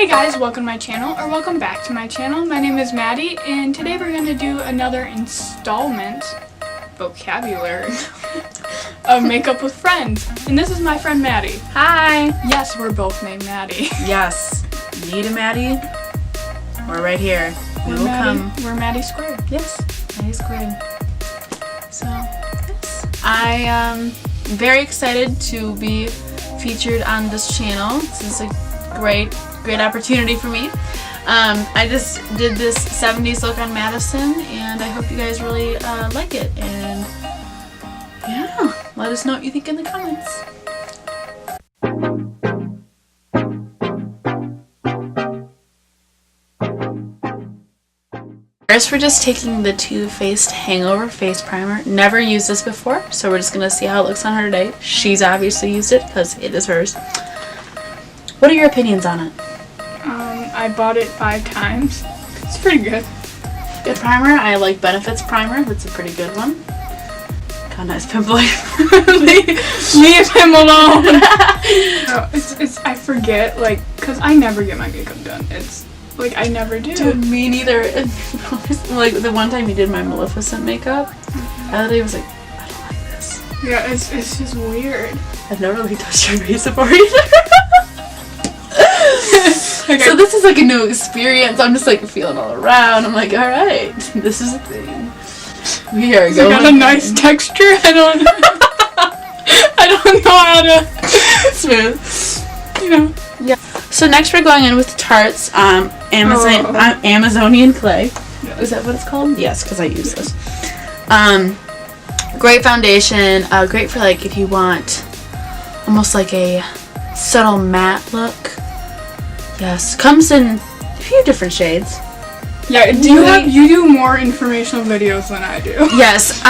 Hey guys, welcome to my channel, or welcome back to my channel. My name is Maddie, and today we're going to do another installment, vocabulary, of Makeup with Friends. And this is my friend Maddie. Hi! Yes, we're both named Maddie. Yes. Need a Maddie? We're right here. We will come. We're Maddie squared. Yes, Maddie squared. So, yes. I am very excited to be featured on this channel. This is a great opportunity for me. I just did this 70s look on Madison, and I hope you guys really like it. And yeah, let us know what you think in the comments. First, we're just taking the Too Faced Hangover Face Primer. Never used this before, so we're just going to see how it looks on her today. She's obviously used it because it is hers. What are your opinions on it? I bought it 5 times. It's pretty good. Good primer. I like Benefits Primer. That's a pretty good one. God, nice pimple. Leave him alone. No, I forget, like, because I never get my makeup done. It's like I never do. Dude, me neither. Like the one time you did my Maleficent makeup, I literally was like, I don't like this. Yeah, it's just weird. I've never really touched your face before either. Okay. So this is like a new experience. I'm just like feeling all around. I'm like, all right, this is a thing. We are going. Got a nice texture. I don't know how to smooth. You know. Yeah. So next we're going in with Tarte's Amazonian clay. Yeah. Is that what it's called? Yes, because I use this. Great foundation. Great for like if you want almost like a subtle matte look. Yes, comes in a few different shades. Yeah, you do more informational videos than I do. Yes,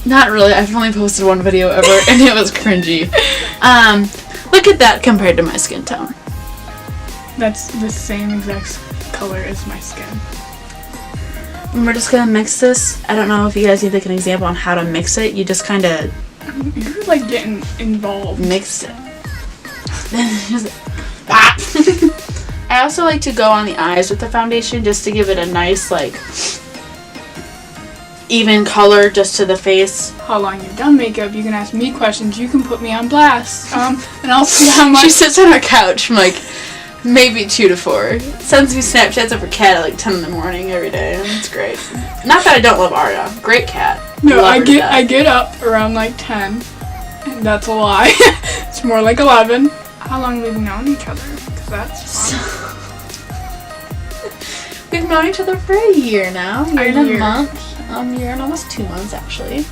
not really. I've only posted one video ever, and it was cringy. Look at that compared to my skin tone. That's the same exact color as my skin. And we're just gonna mix this. I don't know if you guys need like an example on how to mix it. You just kind of... You're like getting involved. Mix it. I also like to go on the eyes with the foundation just to give it a nice, like, even color just to the face. How long you've done makeup, you can ask me questions, you can put me on blast, and I'll see how much... She sits on her couch from, like, maybe 2 to 4. Sends me Snapchats of her cat at, like, 10 in the morning every day, and it's great. Not that I don't love Arya. Great cat. No, I get up around, like, 10, and that's a lie. It's more like 11. How long have we known each other? Because that's fun. We've known each other for a year now. A year. Month. Year and almost 2 months, actually.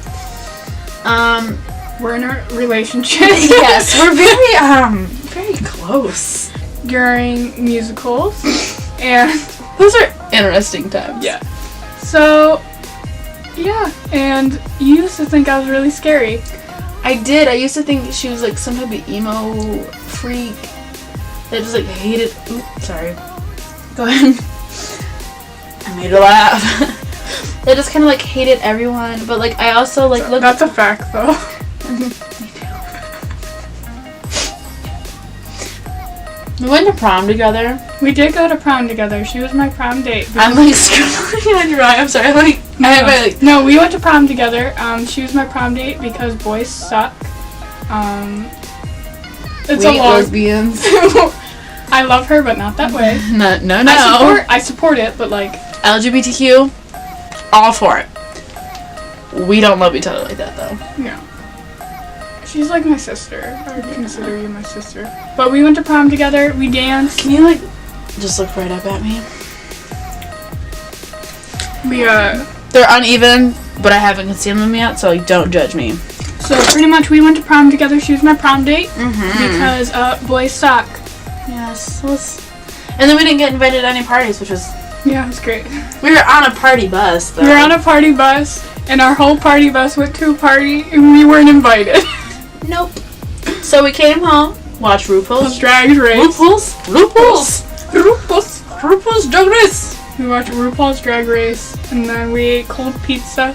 We're in a relationship. Yes, we're very close. During musicals. And those are interesting times. Yeah. So, yeah. And you used to think I was really scary. I did. I used to think she was like some type of emo freak that just like hated... Oops, sorry. Go ahead. I made her laugh. They just kind of like hated everyone, but like I also like looked. That's a fact, though. Me too. We went to prom together. We did go to prom together. She was my prom date. I'm like scribbling on your eye. I'm sorry. No, we went to prom together. She was my prom date because boys suck. It's a long... lesbians. I love her, but not that way. No. I support it, but like... LGBTQ, all for it. We don't love each other like that, though. No. She's like my sister. I would consider you my sister. But we went to prom together. We danced. Can you, like, just look right up at me? They're uneven, but I haven't concealed them yet, so like, don't judge me. So pretty much we went to prom together. She was my prom date because boys suck. Yes. And then we didn't get invited to any parties, which was... Yeah, it was great. We were on a party bus, though. We were on a party bus, and our whole party bus went to a party, and we weren't invited. Nope. So we came home, watched RuPaul's Drag Race. RuPaul's Drag Race. We watched RuPaul's Drag Race, and then we ate cold pizza,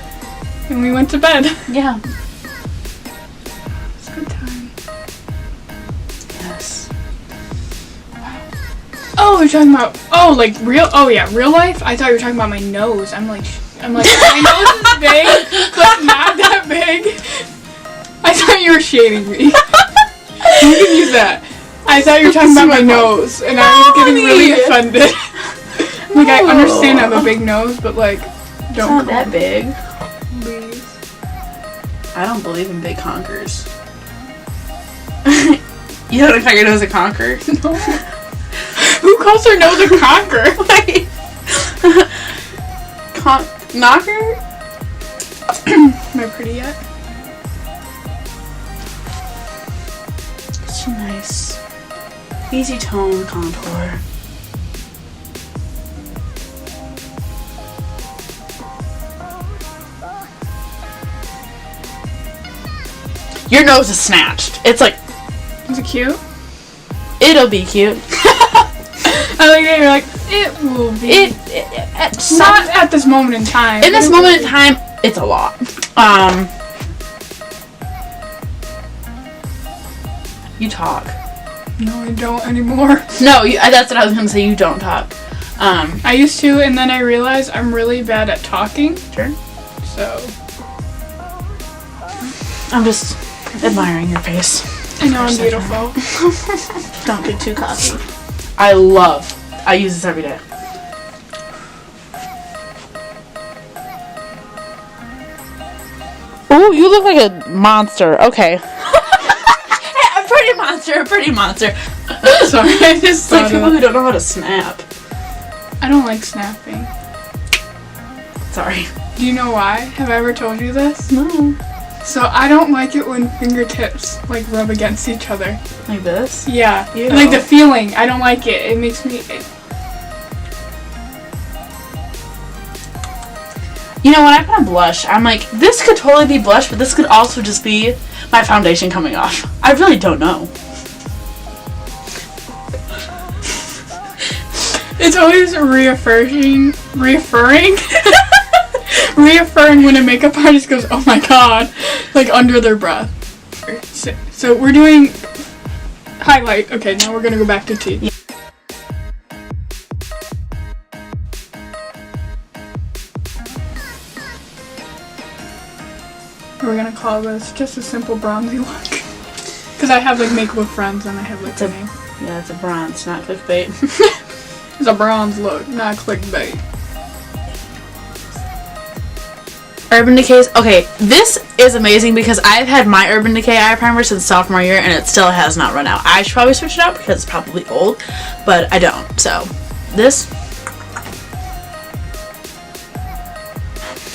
and we went to bed. Yeah. It's a good time. Yes. Oh, you're talking about, oh, like real, oh yeah, real life? I thought you were talking about my nose. I'm like, my nose is big, but not that big. I thought you were shading me. You can use that. I thought you were talking about my nose, and I was getting really offended. Like, I understand I have a big nose, but like, don't. It's not that big. Please. I don't believe in big honkers. You don't look like your nose a conquer? No. Who calls their nose a conquer? Wait. Knocker? Am I pretty yet? Such a nice, easy tone contour. Your nose is snatched. It's like... Is it cute? It'll be cute. I like that you're like, it will be. Not at this moment in time. In this moment in time, it's a lot. You talk. No, I don't anymore. No, that's what I was gonna say. You don't talk. I used to, and then I realized I'm really bad at talking. Sure. So. I'm just admiring your face. I know I'm beautiful. Don't be too cocky. I use this every day. Ooh, you look like a monster. Okay. A pretty monster. Sorry, I just It's like people who don't know how to snap. I don't like snapping. Sorry. Do you know why? Have I ever told you this? No. So I don't like it when fingertips like rub against each other. Like this? Yeah. Ew. Like the feeling. I don't like it. It makes me. You know, when I put on blush, I'm like, this could totally be blush, but this could also just be my foundation coming off. I really don't know. It's always reaffirming when a makeup artist goes, oh my god, like under their breath. So we're doing highlight. Okay, now we're gonna go back to tea. Yeah. We're gonna call this just a simple bronzy look. Because I have like makeup with friends and I have like the name. Yeah, it's a bronze, not clickbait. It's a bronze look, not clickbait. Urban Decay's. Okay, this is amazing because I've had my Urban Decay eye primer since sophomore year and it still has not run out. I should probably switch it out because it's probably old, but I don't. So, this.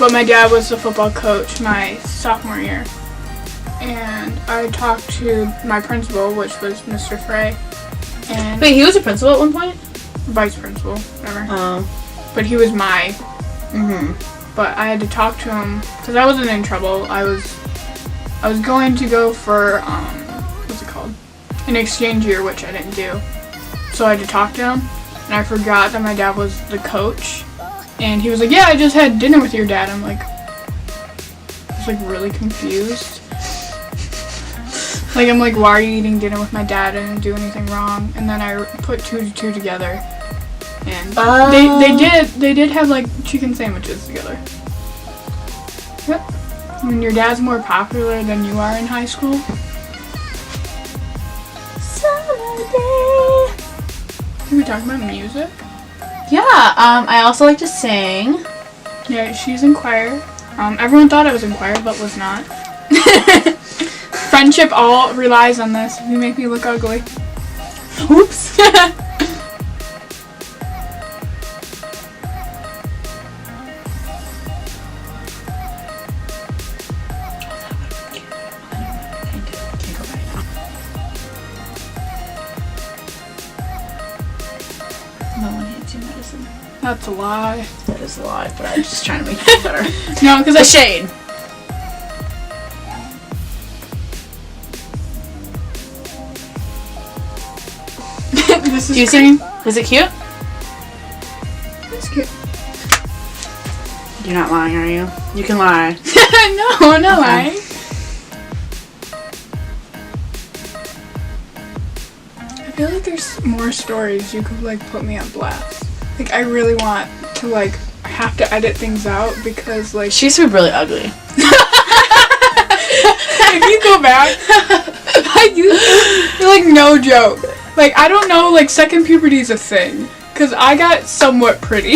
But my dad was the football coach my sophomore year. And I talked to my principal, which was Mr. Frey. And Wait, he was a principal at one point? vice principal, whatever. Oh. But he was my. Mm-hmm. But I had to talk to him because I wasn't in trouble. I was going to go for what's it called? An exchange year, which I didn't do. So I had to talk to him, and I forgot that my dad was the coach. And he was like, "Yeah, I just had dinner with your dad." I'm like, I was like really confused. Like I'm like, why are you eating dinner with my dad? I didn't do anything wrong. And then I put 2 to 2 together. And they did have like chicken sandwiches together. Yep. When your dad's more popular than you are in high school. Are we talking about music? Yeah, I also like to sing. Yeah, she's in choir. Everyone thought I was in choir, but was not. Friendship all relies on this. If you make me look ugly. Oops. No one hates you, medicine. That's a lie. That is a lie, but I'm just trying to make it better. No, because The shade. This is Do you cream. see? Is it cute? It's cute. You're not lying, are you? You can lie. No, I'm not Okay. lying. I feel like there's more stories you could like put me on blast. Like I really want to like have to edit things out because like She used to be really ugly. if you go back, I used to, like no joke. Like I don't know, like second puberty is a thing because I got somewhat pretty,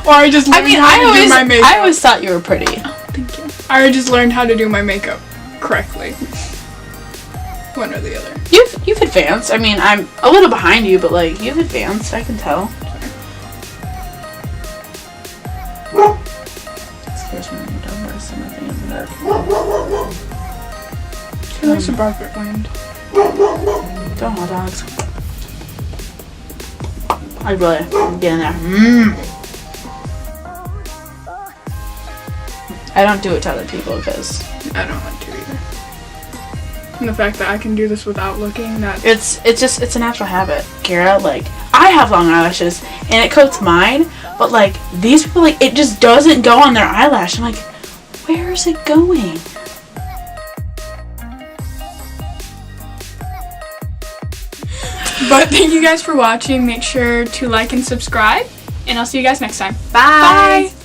or I just learned how to do my makeup. I always thought you were pretty. Oh, thank you. I just learned how to do my makeup correctly. One or the other. You've advanced. I mean, I'm a little behind you, but like you've advanced. I can tell. Scares me when you don't notice something in the dark. She likes to bark at wind. Don't know, dogs. I really get in there. I don't do it to other people because I don't want to either. And the fact that I can do this without looking, that it's a natural habit, Kara. Like I have long eyelashes and it coats mine, but like these people, like it just doesn't go on their eyelash. I'm like, where is it going? But thank you guys for watching. Make sure to like and subscribe, and I'll see you guys next time. Bye. Bye.